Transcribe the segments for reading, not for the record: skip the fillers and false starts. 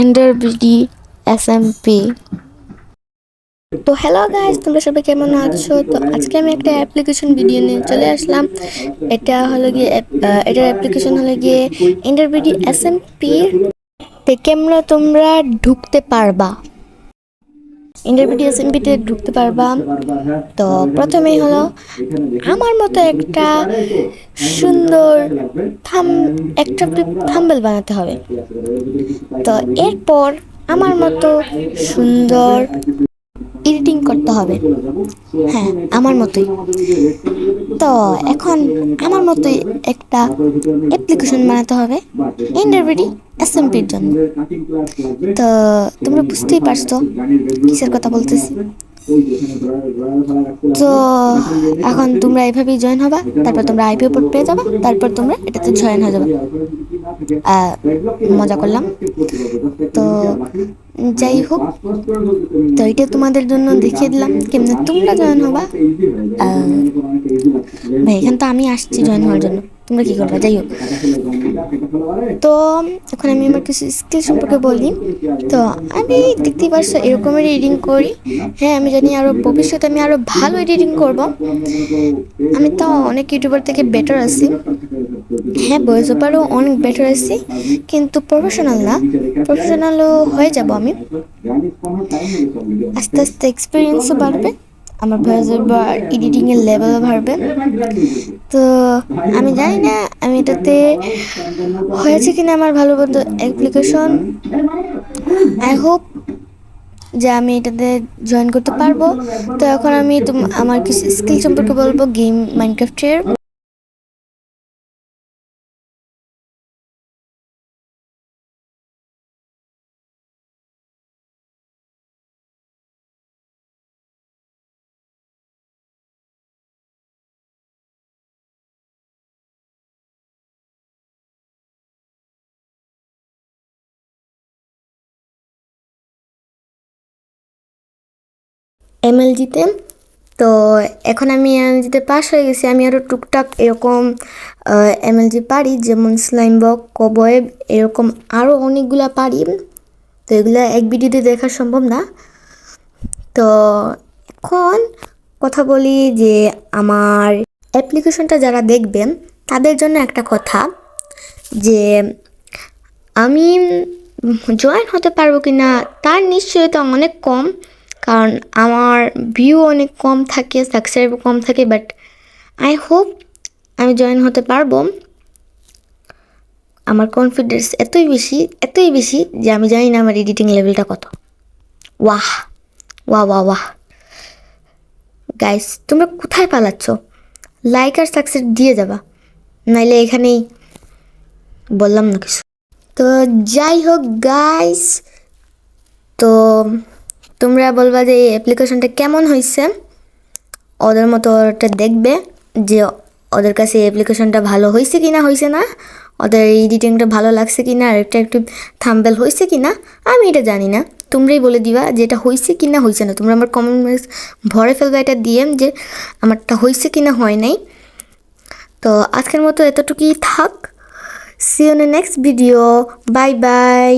এন্ডারবিডি SMP. তো hello guys, তোমরা সবাই কেমন আছো? তো আজকে আমি একটা অ্যাপ্লিকেশন ভিডিও নিয়ে চলে আসলাম। এটা হলো গিয়ে এটার অ্যাপ্লিকেশন হলো গিয়ে এন্ডারবিডি এসএমপি তে তোমরা ঢুকতে পারবা, এন্ডারবিডি এসএমপিতে ঢুকতে পারবা। তো প্রথমেই হলো আমার মতো একটা সুন্দর থাম্বনেল বানাতে হবে। তো এরপর আমার মতো সুন্দর এডিটিং করতে হবে, হ্যাঁ আমার মতোই। তো এখন আমার মতোই একটা অ্যাপ্লিকেশন বানাতে হবে এন্ডারবিডি এসএমপির জন্য। তো তোমরা বুঝতেই পারছো কিসের কথা বলতেছি। তো এখন তোমরা এইভাবেই জয়েন হবা, তারপর তোমরা আইপিও পোর্ট পেয়ে যাবা, তারপর তোমরা এটাতে জয়েন হয়ে যাবে। মজা করলাম। তো যাই হোক, তো এটা তোমাদের জন্য দেখিয়ে দিলাম কেমনে তোমরা জয়েন হবা। ভাই এখানে তো আমি আসছি জয়েন হওয়ার জন্য, তোমরা কি করবা? যাই হোক, তো এখন আমি আমার কিছু স্কিল সম্পর্কে বলি। তো আমি দেখতেই পারছো এরকমের এডিটিং করি। হ্যাঁ আমি জানি আরও ভবিষ্যতে আমি আরও ভালো এডিটিং করব। আমি তো অনেক ইউটিউবার থেকে বেটার আছি, হ্যাঁ ভয়েস ওভারও অনেক বেটার আছি, কিন্তু প্রফেশনাল না। প্রফেশনালও হয়ে যাব আমি, আস্তে আস্তে এক্সপিরিয়েন্সও বাড়বে, আমার ভয়েস ওভার এডিটিংয়ের লেভেলও বাড়বে। তো আমি জানি না আমি এটাতে হয়েছে কিনা আমার ভালো মতো অ্যাপ্লিকেশন। আই হোপ যে আমি এটাতে জয়েন করতে পারবো। তো এখন আমি আমার কিছু স্কিল সম্পর্কে বলবো গেম মাইনক্রাফটের। এমএলজিতে। তো এখন আমি এমএলজিতে পাস হয়ে গেছি। আমি আরও টুকটাক এরকম এমএলজি পারি, যেমন স্লাইম বক, কবয়েব, এরকম আরও অনেকগুলা পারি। তো এগুলো এক ভিডিওতে দেখা সম্ভব না। তো এখন কথা বলি যে আমার অ্যাপ্লিকেশনটা যারা দেখবেন তাদের জন্য একটা কথা, যে আমি জয়েন হতে পারবো কি না তার নিশ্চয়তা অনেক কম, কারণ আমার ভিউ অনেক কম থাকে, সাবস্ক্রাইবও কম থাকে। বাট আই হোপ আমি জয়েন হতে পারবো। আমার কনফিডেন্স এতই বেশি যে আমি জানি না আমার এডিটিং লেভেলটা কত। ওয়াহ ওয়াহ ওয়াহ ওয়াহ গাইস, তোমরা কোথায় পালাচ্ছ? লাইক আর সাবস্ক্রাইব দিয়ে যাবা, নাইলে এখানেই বললাম না কিছু। তো যাই হোক গাইস, তো তোমরা বলবা যে এই অ্যাপ্লিকেশনটা কেমন হয়েছে। ওদের মতো ওটা দেখবে যে ওদের কাছে এই অ্যাপ্লিকেশনটা ভালো হয়েছে কি না হয়েছে না, ওদের এডিটিংটা ভালো লাগছে কি না, আর একটা একটু থাম্বনেল হয়েছে কি না। আমি এটা জানি না, তোমরাই বলে দিবা যে এটা হয়েছে কি না হয়েছে না। তোমরা আমার কমেন্ট ভরে ফেলবা এটা দিয়ে যে আমারটা হয়েছে কি না হয় নাই। তো আজকের মতো এতটুকুই থাক। See you in the next video, bye bye.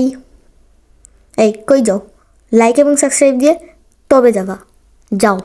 এই কই যাও? লাইক এবং সাবস্ক্রাইব দিয়ে তবে যাবা, যাও।